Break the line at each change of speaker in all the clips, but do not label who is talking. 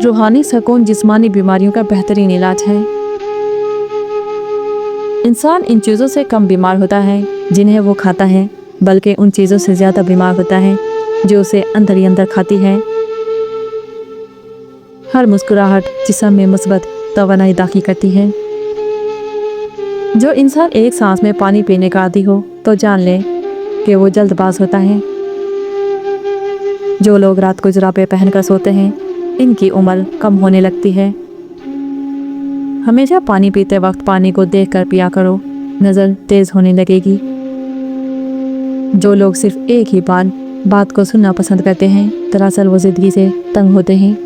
रूहानी सुकून जिस्मानी बीमारियों का बेहतरीन इलाज है। इंसान इन चीज़ों से कम बीमार होता है जिन्हें वो खाता है, बल्कि उन चीज़ों से ज़्यादा बीमार होता है जो उसे अंदर ही अंदर खाती है। हर मुस्कुराहट जिस्म में मुस्बत तवानाई दाखिल करती है। जो इंसान एक सांस में पानी पीने का आदी हो तो जान ले कि वो जल्दबाज होता है। जो लोग रात को जुराबे पहनकर सोते हैं, इनकी उम्र कम होने लगती है। हमेशा पानी पीते वक्त पानी को देखकर पिया करो, नज़र तेज़ होने लगेगी। जो लोग सिर्फ एक ही बात को सुनना पसंद करते हैं, दरअसल वो ज़िंदगी से तंग होते हैं।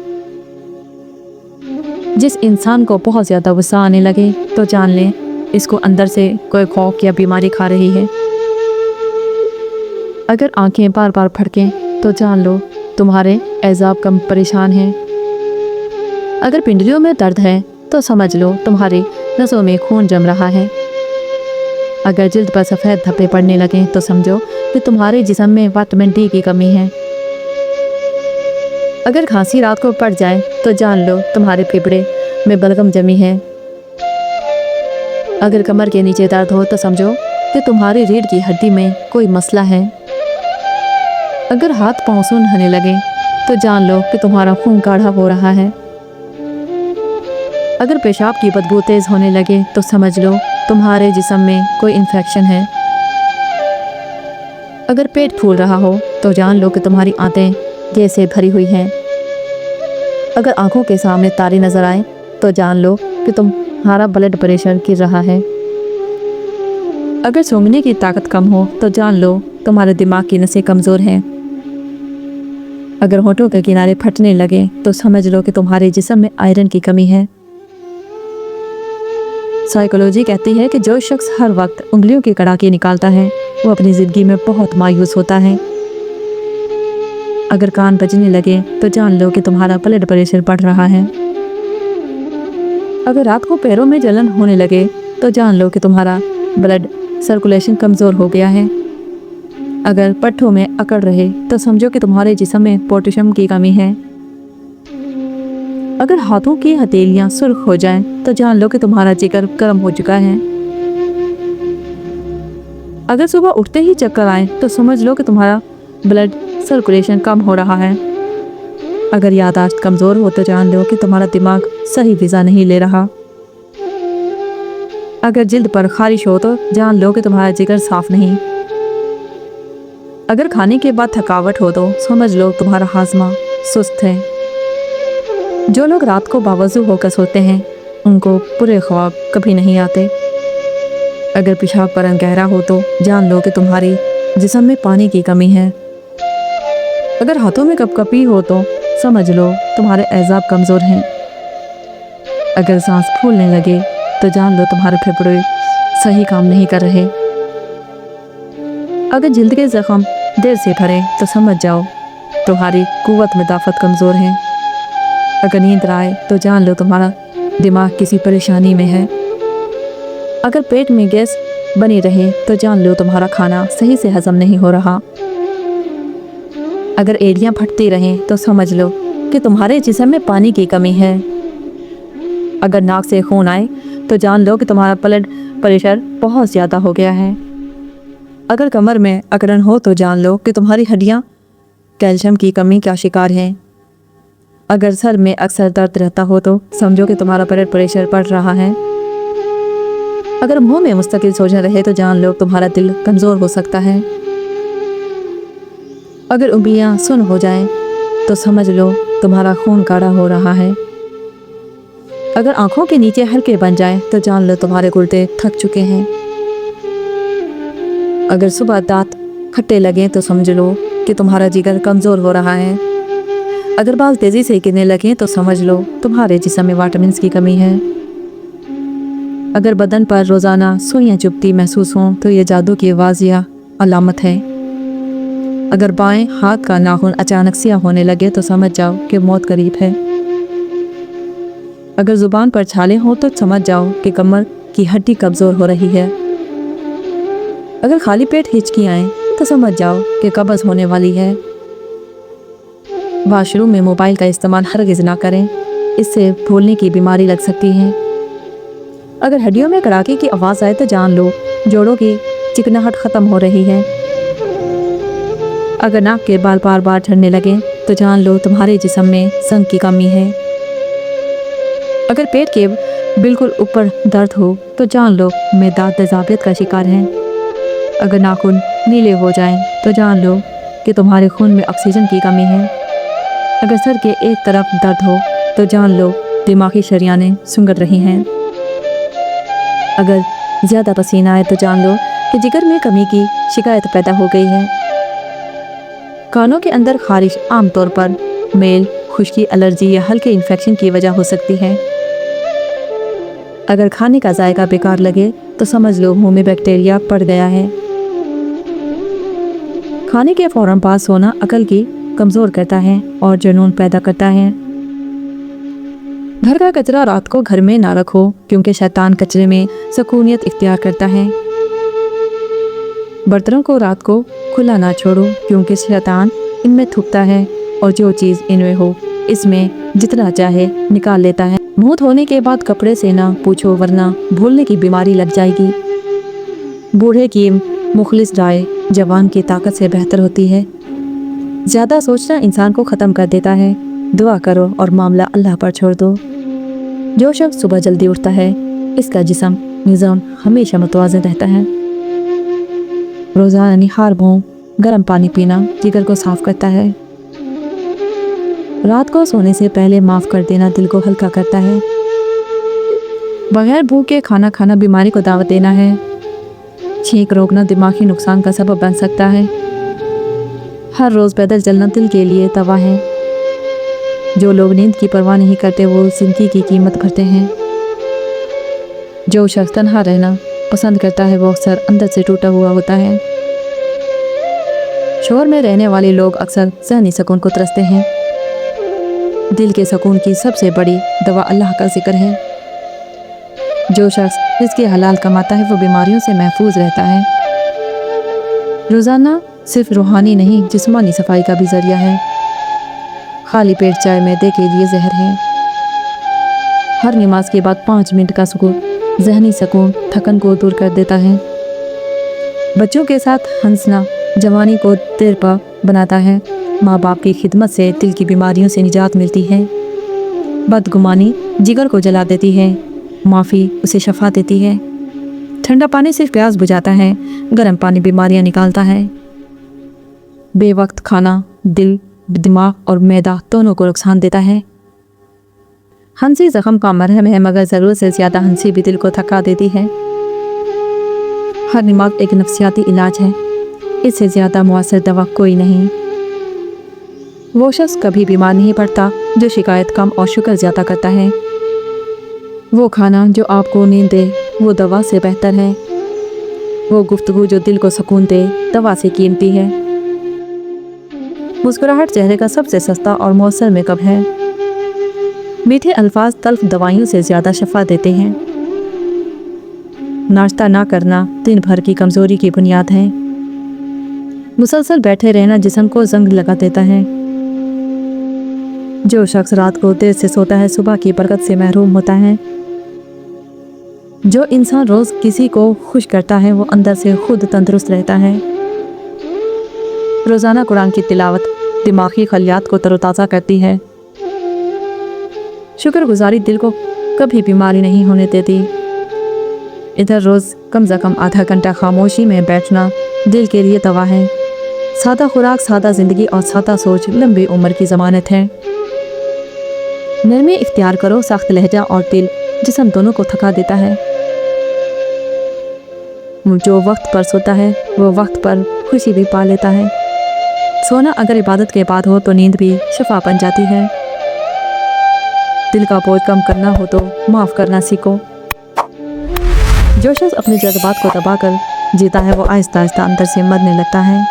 जिस इंसान को बहुत ज़्यादा गुस्सा आने लगे तो जान लें इसको अंदर से कोई खौफ या बीमारी खा रही है। अगर आंखें बार बार फड़कें तो जान लो तुम्हारे एज़ाब कम परेशान हैं। अगर पिंडलियों में दर्द है तो समझ लो तुम्हारी नसों में खून जम रहा है। अगर जिल्द पर सफ़ेद धब्बे पड़ने लगें तो समझो कि तुम्हारे जिस्म में विटामिन डी की कमी है। अगर खांसी रात को पड़ जाए तो जान लो तुम्हारे फेफड़े में बलगम जमी है। अगर कमर के नीचे दर्द हो तो समझो कि तुम्हारी रीढ़ की हड्डी में कोई मसला है। अगर हाथ पाँव सून होने लगे तो जान लो कि तुम्हारा खून गाढ़ा हो रहा है। अगर पेशाब की बदबू तेज़ होने लगे तो समझ लो तुम्हारे जिस्म में कोई इन्फेक्शन है। अगर पेट फूल रहा हो तो जान लो कि तुम्हारी आंतें गैस से भरी हुई हैं। अगर आंखों के सामने तारे नज़र आए तो जान लो कि तुम्हारा ब्लड प्रेशर गिर रहा है। अगर सूंघने की ताकत कम हो तो जान लो तुम्हारे दिमाग की नसें कमज़ोर हैं। अगर होठों के किनारे फटने लगे तो समझ लो कि तुम्हारे जिस्म में आयरन की कमी है। साइकोलॉजी कहती है कि जो शख्स हर वक्त उंगलियों की कड़ाके निकालता है वो अपनी ज़िंदगी में बहुत मायूस होता है। अगर कान बजने लगे तो जान लो कि तुम्हारा ब्लड प्रेशर बढ़ रहा है। अगर रात को पैरों में जलन होने लगे तो जान लो कि तुम्हारा ब्लड सर्कुलेशन कमज़ोर हो गया है। अगर पट्ठों में अकड़ रहे तो समझो कि तुम्हारे जिस्म में पोटेशियम की कमी है। अगर हाथों की हथेलियां सुर्ख हो जाएं तो जान लो कि तुम्हारा जिगर गर्म हो चुका है। अगर सुबह उठते ही चक्कर आए तो समझ लो कि तुम्हारा ब्लड सर्कुलेशन कम हो रहा है। अगर याददाश्त कमज़ोर हो तो जान लो कि तुम्हारा दिमाग सही ग़िज़ा नहीं ले रहा। अगर जिल्द पर खारिश हो तो जान लो कि तुम्हारा जिगर साफ नहीं। अगर खाने के बाद थकावट हो तो समझ लो तुम्हारा हाजमा सुस्त है। जो लोग रात को बावजू होकर सोते हैं उनको बुरे ख्वाब कभी नहीं आते। अगर पेशाब का रंग गहरा हो तो जान लो कि तुम्हारी जिस्म में पानी की कमी है। अगर हाथों में कपकपी हो तो समझ लो तुम्हारे एज़ाब कमज़ोर हैं। अगर सांस फूलने लगे तो जान लो तुम्हारे फेफड़े सही काम नहीं कर रहे। अगर जिल्द के ज़ख्म देर से भरे तो समझ जाओ तुम्हारी कुव्वत मुदाफ़त कमज़ोर है। अगर नींद आए तो जान लो तुम्हारा दिमाग किसी परेशानी में है। अगर पेट में गैस बनी रहे तो जान लो तुम्हारा खाना सही से हज़म नहीं हो रहा। अगर एड़ियाँ फटती रहें तो समझ लो कि तुम्हारे जिस्म में पानी की कमी है। अगर नाक से खून आए तो जान लो कि तुम्हारा ब्लड प्रेशर बहुत ज़्यादा हो गया है। अगर कमर में अकड़न हो तो जान लो कि तुम्हारी हड्डियाँ कैल्शियम की कमी का शिकार हैं। अगर सर में अक्सर दर्द रहता हो तो समझो कि तुम्हारा ब्लड प्रेशर बढ़ रहा है। अगर मुंह में मुस्तकिल सोचना रहे तो जान लो तुम्हारा दिल कमज़ोर हो सकता है। अगर उंगलियां सुन्न हो जाएं तो समझ लो तुम्हारा खून गाढ़ा हो रहा है। अगर आंखों के नीचे हल्के बन जाएं तो जान लो तुम्हारे गुर्दे थक चुके हैं। अगर सुबह दांत खट्टे लगें तो समझ लो कि तुम्हारा जिगर कमज़ोर हो रहा है। अगर बाल तेज़ी से गिरने लगें तो समझ लो तुम्हारे जिस्म में विटामिन की कमी है। अगर बदन पर रोज़ाना सुइयां चुभती महसूस हों तो ये जादू की वाज़िया अलामत है। अगर बाएं हाथ का नाखून अचानक सियाह होने लगे तो समझ जाओ कि मौत करीब है। अगर ज़ुबान पर छाले हों तो समझ जाओ कि कमर की हड्डी कमज़ोर हो रही है। अगर खाली पेट हिचकी आए तो समझ जाओ कि कब्ज़ होने वाली है। वॉशरूम में मोबाइल का इस्तेमाल हरगिज़ ना करें, इससे भूलने की बीमारी लग सकती है। अगर हड्डियों में कड़ाके की आवाज़ आए तो जान लो जोड़ों की चिकनाहट ख़त्म हो रही है। अगर नाक के बाल बार बार झड़ने लगें तो जान लो तुम्हारे जिस्म में ज़ंक की कमी है। अगर पेट के बिल्कुल ऊपर दर्द हो तो जान लो मैदा तेज़ाबियत का शिकार है। अगर नाखून नीले हो जाएं तो जान लो कि तुम्हारे खून में ऑक्सीजन की कमी है। अगर सर के एक तरफ दर्द हो तो जान लो दिमागी शरियानें सुंगड़ रही हैं। अगर ज़्यादा पसीना आए तो जान लो कि जिगर में कमी की शिकायत पैदा हो गई है। कानों के अंदर खारिश आमतौर पर मेल, खुश्की, एलर्जी या हल्के इन्फेक्शन की वजह हो सकती है। अगर खाने का जायका बेकार लगे तो समझ लो मुंह में बैक्टीरिया पड़ गया है। खाने के फौरन बाद सोना अकल की कमज़ोर करता है और जुनून पैदा करता है। घर का कचरा रात को घर में ना रखो क्योंकि शैतान कचरे में सुकूनियत इख्तियार करता है। बर्तनों को रात को खुला ना छोड़ो क्योंकि शैतान इनमें थूकता है और जो चीज़ इनमें हो इसमें जितना चाहे निकाल लेता है। मुंह धोने के बाद कपड़े से ना पूछो वरना भूलने की बीमारी लग जाएगी। बूढ़े की मुखलिस राय जवान की ताकत से बेहतर होती है। ज़्यादा सोचना इंसान को ख़त्म कर देता है। दुआ करो और मामला अल्लाह पर छोड़ दो। जो शख्स सुबह जल्दी उठता है इसका जिस्म निज़ाम हमेशा मुतवाज़िन रहता है। रोज़ाना निहार भों गर्म पानी पीना जिगर को साफ़ करता है। रात को सोने से पहले माफ़ कर देना दिल को हल्का करता है। बगैर भूख के खाना खाना बीमारी को दावत देना है। छींक रोकना दिमागी नुकसान का सबब बन सकता है। हर रोज़ पैदल चलना दिल के लिए तवा है। जो लोग नींद की परवाह नहीं करते वो ज़िंदगी की कीमत भरते हैं। जो शख्स तन्हा रहना पसंद करता है वो अक्सर अंदर से टूटा हुआ होता है। शोर में रहने वाले लोग अक्सर ज़हनी सुकून को तरसते हैं। दिल के सुकून की सबसे बड़ी दवा अल्लाह का जिक्र है। जो शख्स रिज़्क़ हलाल कमाता है वो बीमारियों से महफूज रहता है। रोज़ाना सिर्फ रूहानी नहीं जिस्मानी सफाई का भी ज़रिया है। खाली पेट चाय मैदे के लिए जहर है। हर नमाज के बाद 5 मिनट का सुकून ज़हनी सुकून थकन को दूर कर देता है। बच्चों के साथ हंसना जवानी को देरपा बनाता है। माँ बाप की खिदमत से दिल की बीमारियों से निजात मिलती है। बदगुमानी जिगर को जला देती है। माफ़ी उसे शफा देती है। ठंडा पानी सिर्फ प्यास बुझाता है, गर्म पानी बीमारियां निकालता है। बेवक्त खाना दिल, दिमाग और मैदा दोनों को नुकसान देता है। हंसी ज़ख्म का मरहम है मगर ज़रूरत से ज़्यादा हंसी भी दिल को थका देती है। हर दिमाग एक नफ्सियाती इलाज है, इससे ज़्यादा मुअस्सर दवा कोई नहीं। वो शख्स कभी बीमार नहीं पड़ता जो शिकायत कम और शुक्र ज़्यादा करता है। वो खाना जो आपको नींद दे वो दवा से बेहतर है। वो गुफ्तगू जो दिल को सुकून दे दवा से कीमती है। मुस्कुराहट चेहरे का सबसे सस्ता और मौसर मेकअप है। मीठे अल्फाज तल्फ दवाइयों से ज़्यादा शफा देते हैं। नाश्ता ना करना दिन भर की कमज़ोरी की बुनियाद है। मुसलसल बैठे रहना जिस्म को जंग लगा देता है। जो शख्स रात को देर से सोता है सुबह की बरकत से महरूम होता है। जो इंसान रोज़ किसी को खुश करता है वो अंदर से खुद तंदुरुस्त रहता है। रोज़ाना कुरान की तिलावत दिमागी खलियात को तरोताज़ा करती है। शुक्रगुजारी दिल को कभी बीमारी नहीं होने देती। इधर रोज़ कम से कम आधा घंटा खामोशी में बैठना दिल के लिए दवा है। सादा खुराक, सादा ज़िंदगी और सादा सोच लंबी उम्र की ज़मानत है। नरमी इख्तियार करो, सख्त लहजा और दिल जिस्म दोनों को थका देता है। जो वक्त पर सोता है वो वक्त पर खुशी भी पा लेता है। सोना अगर इबादत के बाद हो तो नींद भी शफा बन जाती है। दिल का बोझ कम करना हो तो माफ़ करना सीखो। जो शख्स अपने जज्बात को दबा कर जीता है वो आहिस्ता आहिस्ता अंदर से मरने लगता है।